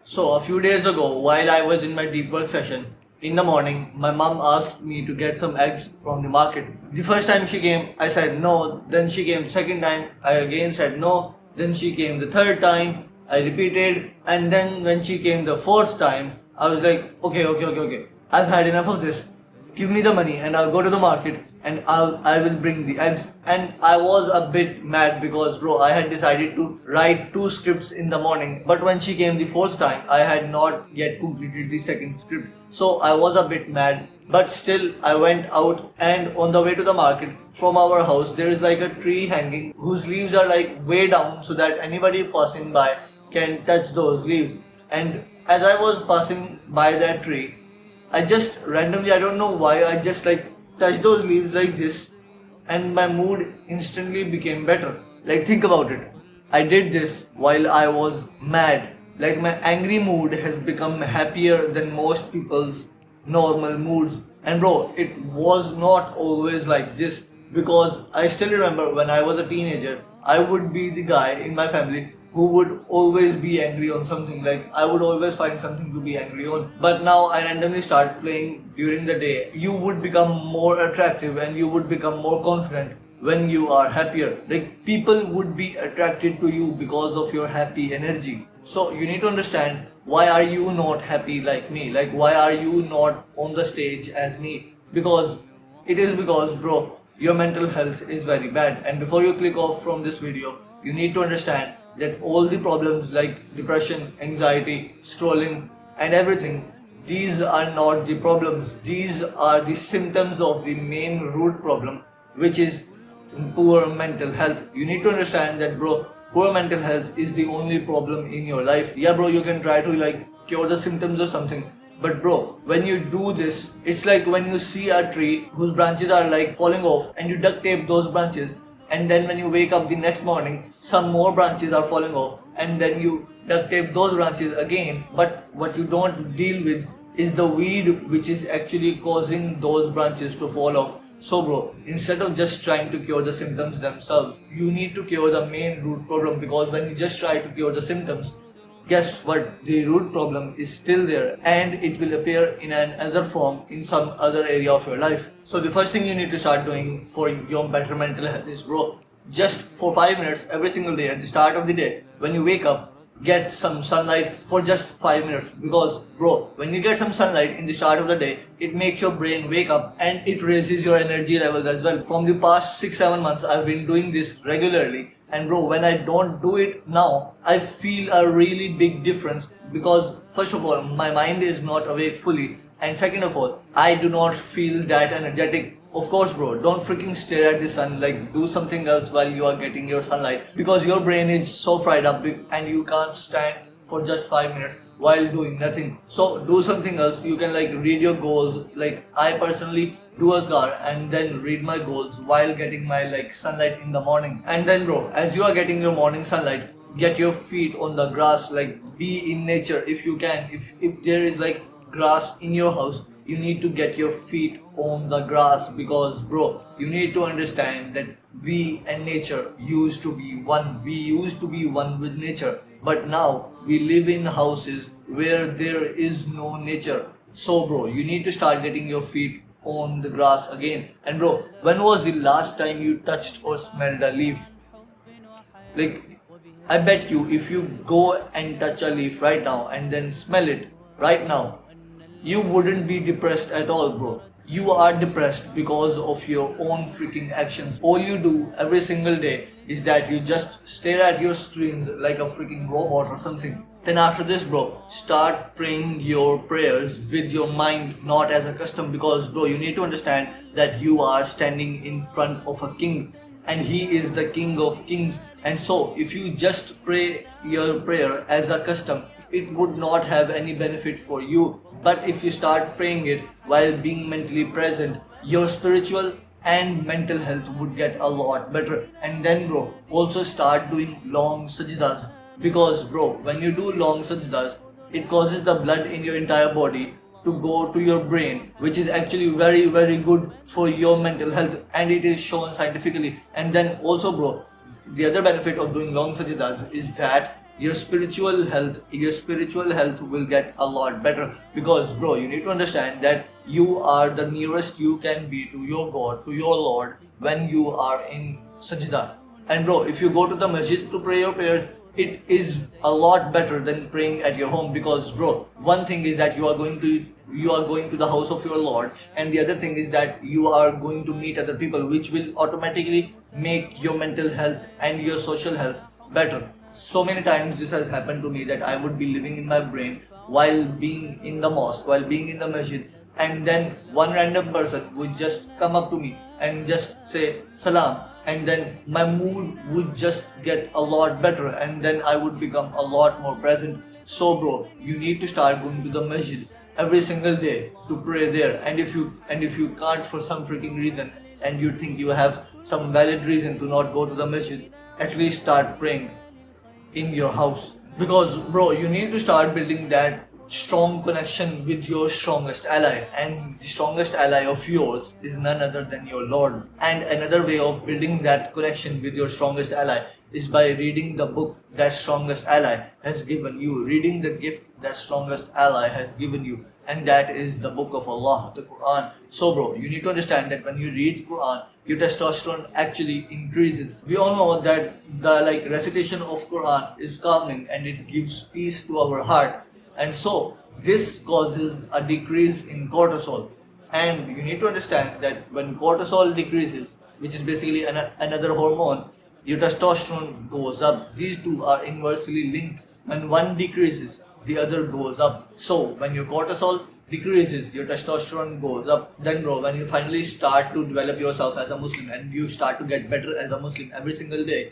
So, a few days ago, while I was in my deep work session, in the morning, my mom asked me to get some eggs from the market. The first time she came, I said no. Then she came second time, I again said no. Then she came the third time, I repeated. And then when she came the fourth time, I was like, okay. I've had enough of this. Give me the money and I'll go to the market and I will bring the eggs. And I was a bit mad because bro, I had decided to write two scripts in the morning, but when she came the fourth time, I had not yet completed the second script. So I was a bit mad, but still I went out, and on the way to the market from our house there is like a tree hanging whose leaves are like way down so that anybody passing by can touch those leaves. And as I was passing by that tree, I just randomly, I don't know why, I just like touched those leaves like this, and my mood instantly became better. Like, think about it. I did this while I was mad. Like, my angry mood has become happier than most people's normal moods. And bro, it was not always like this, because I still remember when I was a teenager, I would be the guy in my family who would always be angry on something. Like, I would always find something to be angry on. But now I randomly start playing during the day. You would become more attractive and you would become more confident when you are happier. Like, people would be attracted to you because of your happy energy. So you need to understand, why are you not happy like me? Like, why are you not on the stage as me? Because it is because bro, your mental health is very bad. And before you click off from this video, you need to understand that all the problems like depression, anxiety, scrolling and everything, these are not the problems. These are the symptoms of the main root problem, which is poor mental health. You need to understand that bro, poor mental health is the only problem in your life. Yeah bro, you can try to like cure the symptoms or something, but bro, when you do this, it's like when you see a tree whose branches are like falling off and you duct tape those branches, and then when you wake up the next morning, some more branches are falling off, and then you duct tape those branches again. But what you don't deal with is the weed which is actually causing those branches to fall off. So bro, instead of just trying to cure the symptoms themselves, you need to cure the main root problem, because when you just try to cure the symptoms, guess what? The root problem is still there, and it will appear in another form in some other area of your life. So the first thing you need to start doing for your better mental health is bro, just for 5 minutes every single day at the start of the day, when you wake up, get some sunlight for just 5 minutes. Because bro, when you get some sunlight in the start of the day, it makes your brain wake up and it raises your energy levels as well. From the past 6-7 months I've been doing this regularly, and bro, when I don't do it now, I feel a really big difference, because first of all, my mind is not awake fully, and second of all, I do not feel that energetic. Of course bro, don't freaking stare at the sun. Like, do something else while you are getting your sunlight, because your brain is so fried up and you can't stand for just 5 minutes while doing nothing. So do something else. You can like read your goals. Like, I personally do azkar and then read my goals while getting my like sunlight in the morning. And then bro, as you are getting your morning sunlight, get your feet on the grass. Like, be in nature if you can. If there is like grass in your house, you need to get your feet on the grass, because bro, you need to understand that we and nature used to be one. We used to be one with nature, but now we live in houses where there is no nature. So bro, you need to start getting your feet on the grass again. And bro, when was the last time you touched or smelled a leaf? Like, I bet you if you go and touch a leaf right now and then smell it right now, you wouldn't be depressed at all bro. You are depressed because of your own freaking actions. All you do every single day is that you just stare at your screens like a freaking robot or something. Then after this bro, start praying your prayers with your mind, not as a custom, because bro, you need to understand that you are standing in front of a king, and he is the king of kings. And so if you just pray your prayer as a custom, it would not have any benefit for you. But if you start praying it while being mentally present, your spiritual and mental health would get a lot better. And then bro, also start doing long sajdas, because bro, when you do long sajdas, it causes the blood in your entire body to go to your brain, which is actually very good for your mental health, and it is shown scientifically. And then also bro, the other benefit of doing long sajdas is that your spiritual health will get a lot better. Because bro, you need to understand that you are the nearest you can be to your God, to your Lord, when you are in sajda. And bro, if you go to the masjid to pray your prayers, it is a lot better than praying at your home. Because bro, one thing is that you are going to the house of your Lord, and the other thing is that you are going to meet other people, which will automatically make your mental health and your social health better. So many times this has happened to me that I would be living in my brain while being in the mosque, while being in the masjid, and then one random person would just come up to me and just say salam, and then my mood would just get a lot better, and then I would become a lot more present. So bro, you need to start going to the masjid every single day to pray there. And if you can't for some freaking reason, and you think you have some valid reason to not go to the masjid, at least start praying in your house. Because bro, you need to start building that strong connection with your strongest ally, and the strongest ally of yours is none other than your Lord. And another way of building that connection with your strongest ally is by reading the book that strongest ally has given you, reading the gift that strongest ally has given you, and that is the book of Allah, the Quran. So bro, you need to understand that when you read Quran, your testosterone actually increases. We all know that the recitation of Quran is calming and it gives peace to our heart, and so this causes a decrease in cortisol. And you need to understand that when cortisol decreases, which is basically another hormone, your testosterone goes up. These two are inversely linked. When one decreases, the other goes up. So when your cortisol decreases, your testosterone goes up. Then bro, when you finally start to develop yourself as a Muslim and you start to get better as a Muslim every single day,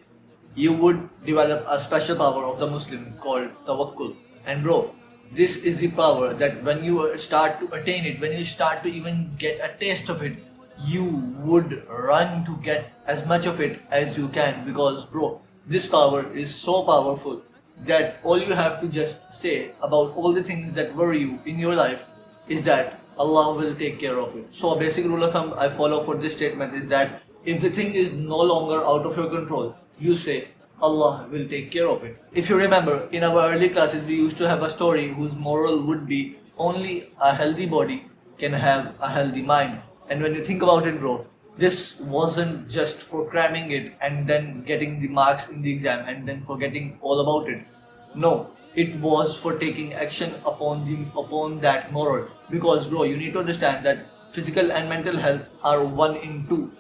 you would develop a special power of the Muslim called tawakkul. And bro, this is the power that when you start to attain it, when you start to even get a taste of it, you would run to get as much of it as you can. Because bro, this power is so powerful that all you have to just say about all the things that worry you in your life is that Allah will take care of it. So a basic rule of thumb I follow for this statement is that if the thing is no longer out of your control, you say Allah will take care of it. If you remember, in our early classes we used to have a story whose moral would be only a healthy body can have a healthy mind. And when you think about it bro, this wasn't just for cramming it and then getting the marks in the exam and then forgetting all about it. No, it was for taking action upon that moral. Because bro, you need to understand that physical and mental health are one in two,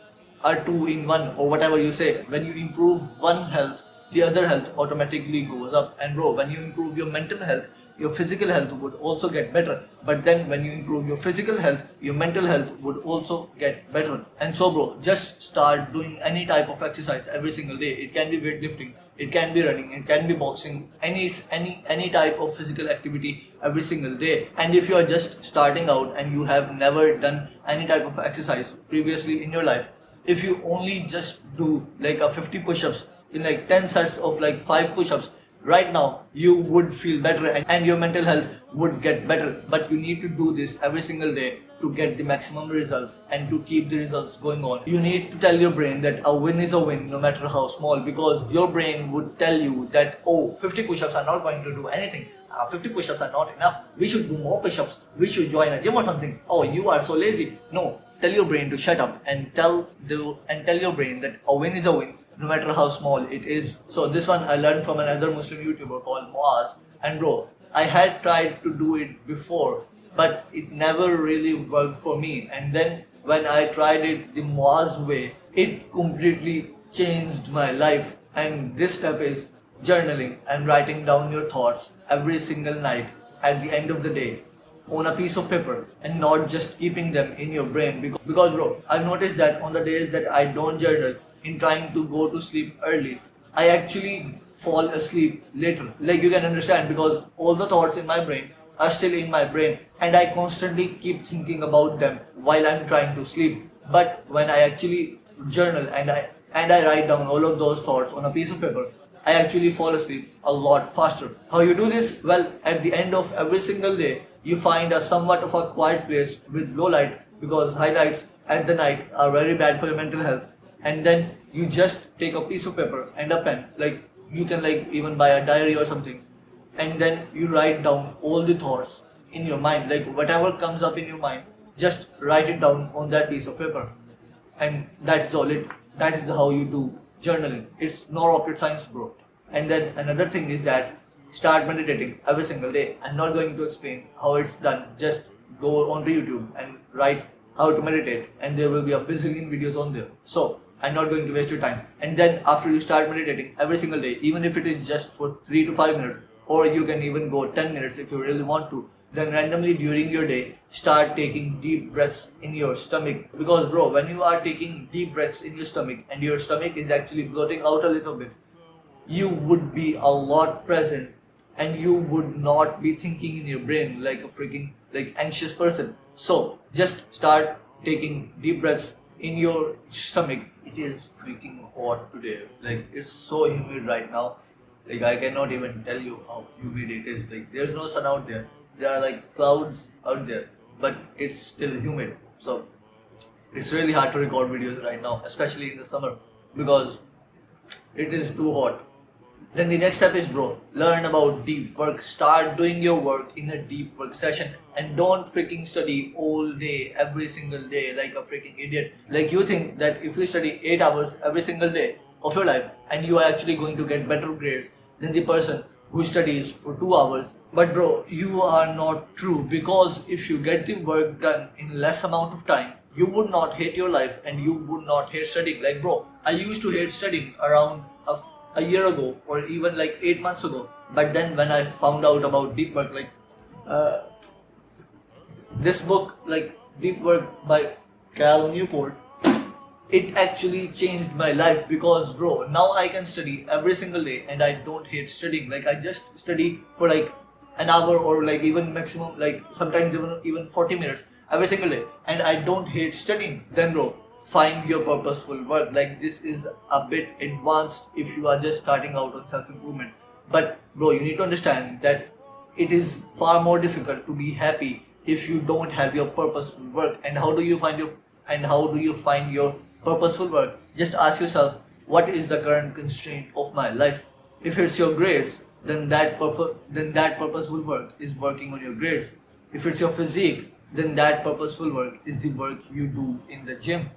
are two in one, or whatever you say. When you improve one health, the other health automatically goes up. And bro, when you improve your mental health, your physical health would also get better. But then when you improve your physical health, your mental health would also get better. And so bro, just start doing any type of exercise every single day. It can be weightlifting, it can be running, it can be boxing, any type of physical activity every single day. And if you are just starting out and you have never done any type of exercise previously in your life, if you only just do a 50 push-ups in 10 sets of 5 push-ups, right now you would feel better and your mental health would get better. But you need to do this every single day to get the maximum results and to keep the results going on. You need to tell your brain that a win is a win no matter how small, because your brain would tell you that, oh, 50 push-ups are not going to do anything. 50 push-ups are not enough. We should do more push-ups. We should join a gym or something. Oh, you are so lazy. No, tell your brain to shut up and tell your brain that a win is a win no matter how small it is. So this one I learned from another Muslim YouTuber called Moaz. And bro, I had tried to do it before, but it never really worked for me. And then when I tried it the Moaz way, it completely changed my life. And this step is journaling and writing down your thoughts every single night at the end of the day on a piece of paper, and not just keeping them in your brain. Because bro, I've noticed that on the days that I don't journal, in trying to go to sleep early, I actually fall asleep later. You can understand, because all the thoughts in my brain are still in my brain and I constantly keep thinking about them while I'm trying to sleep. But when I actually journal and I write down all of those thoughts on a piece of paper, I actually fall asleep a lot faster. How you do this? Well, at the end of every single day, you find a somewhat of a quiet place with low light, because highlights at the night are very bad for your mental health. And then you just take a piece of paper and a pen, you can like even buy a diary or something, and then you write down all the thoughts in your mind, like whatever comes up in your mind, just write it down on that piece of paper, and that's all it. That is how you do journaling. It's no rocket science, bro. And then another thing is that start meditating every single day. I'm not going to explain how it's done. Just go onto YouTube and write how to meditate, and there will be a bazillion videos on there. So I'm not going to waste your time. And then after you start meditating every single day, even if it is just for 3 to 5 minutes, or you can even go 10 minutes if you really want to, then randomly during your day start taking deep breaths in your stomach. Because bro, when you are taking deep breaths in your stomach and your stomach is actually bloating out a little bit, you would be a lot present, and you would not be thinking in your brain like a freaking like anxious person. So just start taking deep breaths in your stomach. It is freaking hot today. Like it's so humid right now. Like I cannot even tell you how humid it is. Like there's no sun out there. There are like clouds out there, but it's still humid. So it's really hard to record videos right now, especially in the summer, because it is too hot. Then the next step is, bro, learn about deep work. Start doing your work in a deep work session, and don't freaking study all day, every single day like a freaking idiot. Like you think that if you study 8 hours every single day of your life, and you are actually going to get better grades than the person who studies for 2 hours. But bro, you are not true, because if you get the work done in less amount of time, you would not hate your life and you would not hate studying. Like bro, I used to hate studying around a year ago or even like 8 months ago. But then when I found out about deep work, like this book, like Deep Work by Cal Newport, it actually changed my life. Because bro, now I can study every single day and I don't hate studying. Like I just study for like an hour or like even maximum like sometimes even 40 minutes every single day, and I don't hate studying. Then bro, find your purposeful work. Like this is a bit advanced if you are just starting out on self-improvement, but bro, you need to understand that it is far more difficult to be happy if you don't have your purposeful work. And how do you find your purposeful work? Just ask yourself, what is the current constraint of my life? If it's your grades, then that purposeful work is working on your grades. If it's your physique, then that purposeful work is the work you do in the gym.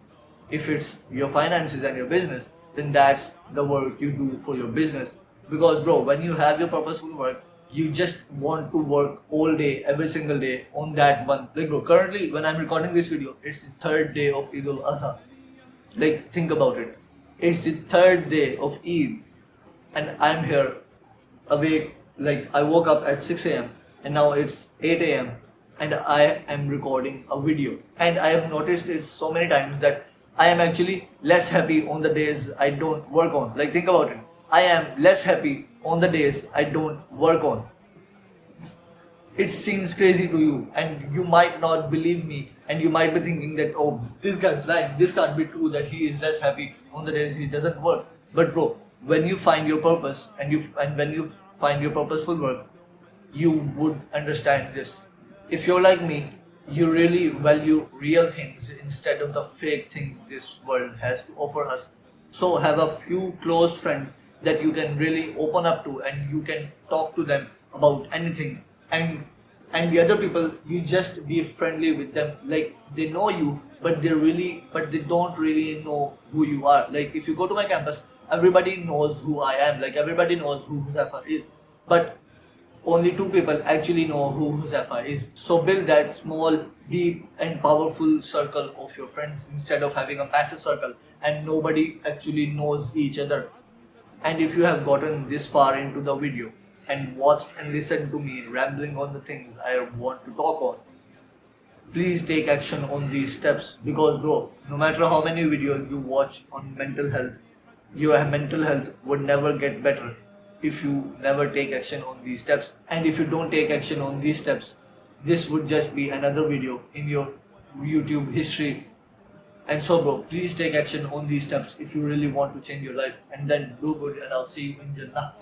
If it's your finances and your business, then that's the work you do for your business. Because bro, when you have your purposeful work, you just want to work all day, every single day on that one. Like bro, currently when I'm recording this video, it's the third day of Eid al-Adha. Like think about it. It's the third day of Eid, and I'm here awake. Like I woke up at 6 a.m. and now it's 8 a.m. and I am recording a video. And I have noticed it so many times that I am actually less happy on the days I don't work on. Like think about it. I am less happy on the days I don't work on. It seems crazy to you and you might not believe me, and you might be thinking that, oh, this guy's lying, this can't be true that he is less happy on the days he doesn't work. But bro, when you find your purpose and when you find your purposeful work, you would understand this. If you're like me, you really value real things instead of the fake things this world has to offer us. So have a few close friends that you can really open up to, and you can talk to them about anything. And the other people, you just be friendly with them. Like they know you, but they don't really know who you are. Like if you go to my campus, everybody knows who I am. Like everybody knows who Huzaifa is, but only 2 people actually know who Huzaifa is. So build that small, deep and powerful circle of your friends instead of having a massive circle and nobody actually knows each other. And if you have gotten this far into the video and watched and listened to me rambling on the things I want to talk on, please take action on these steps. Because bro, no matter how many videos you watch on mental health, your mental health would never get better if you never take action on these steps. And if you don't take action on these steps, this would just be another video in your YouTube history. And so bro, please take action on these steps if you really want to change your life, and then do good, and I'll see you in Jannah.